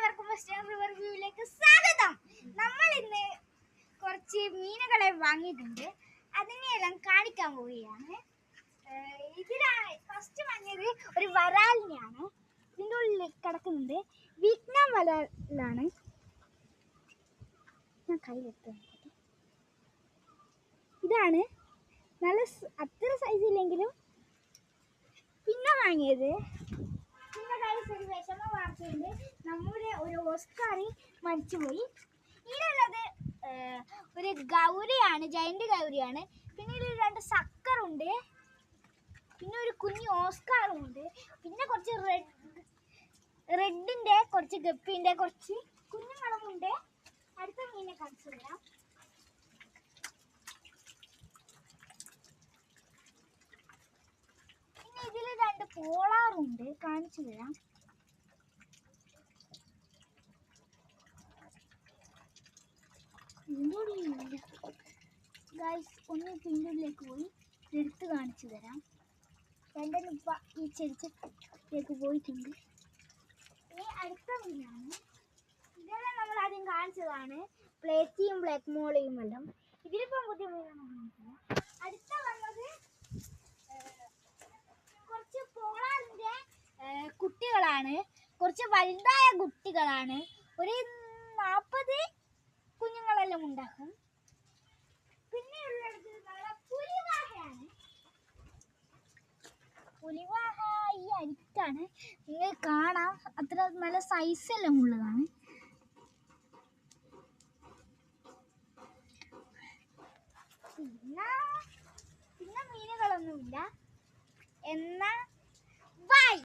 എല്ലാവർക്കും western river വ്യൂവിലേക്ക് സ്വാഗതം. നമ്മൾ ഇന്ന് കുറച്ച് മീനുകളെ വാങ്ങിയിട്ടുണ്ട്. അതിനെയെല്ലാം കാണിക്കാൻ പോവുകയാണ്. ഇതിലാണ് ഫസ്റ്റ് വാങ്ങിയത് ഒരു വരാലിനെയാണ്. ഇതിൻ്റെ ഉള്ളിൽ കിടക്കുന്നത് വിയറ്റ്നാം വരാലാണ്. ഞാൻ കയ്യിലെടുത്ത് ഇതാണ് നല്ല അത്ര സൈസില്ലെങ്കിലും. പിന്നെ വാങ്ങിയത് ഒരു വിഷമ വാർത്തയുണ്ട്. നമ്മുടെ ഒരു ഓസ്കാർ മരിച്ചുപോയി. ഇതിലുള്ളത് ഒരു ഗൗരിയാണ്, ജയന്റ് ഗൗരിയാണ്. പിന്നെ ഇതിൽ 2 സക്കറുണ്ട്, പിന്നെ ഒരു കുഞ്ഞു ഓസ്കാറും ഉണ്ട്. പിന്നെ കുറച്ച് റെഡിൻ്റെ കുറച്ച് ഗപ്പിൻ്റെ കുറച്ച് കുഞ്ഞുങ്ങളുമുണ്ട്. അടുത്ത മീനെ കാണിച്ചു തരാം. പിന്നെ ഇതിൽ 2 പോളാറുണ്ട്, കാണിച്ചു തരാം. ഗൈസ്, ഒന്ന് പിന്നിലേക്ക് പോയി എടുത്ത് കാണിച്ചു തരാം. രണ്ടും ഇപ്പം ഈ ചെടിച്ചട്ടിലേക്ക് പോയിട്ടുണ്ട്. ഇനി അടുത്ത മീനാണ്. ഇതെല്ലാം നമ്മൾ ആദ്യം കാണിച്ചതാണ്, പ്ലേറ്റിയും ബ്ലാക്ക് മോളയും എല്ലാം. ഇതിലിപ്പം പുതിയ മീനൊന്നും കാണിച്ചില്ല. അടുത്ത വന്നത് കുറച്ച് പോളാറിൻ്റെ കുട്ടികളാണ്. കുറച്ച് വലുതായ കുട്ടികളാണ്. ഒരു 40 കുഞ്ഞുങ്ങളെല്ലാം ഉണ്ടാക്കും. പിന്നെ ഉള്ളത് നമ്മുടെ പുലിവാഹയാണ്. പുലിവാഹ ഈ അരിക്കാണ്, നിങ്ങൾ കാണാം. അത്ര നല്ല സൈസെല്ലാം ഉള്ളതാണ്. പിന്നെ മീനുകളൊന്നുമില്ല. എന്നാ ബൈ.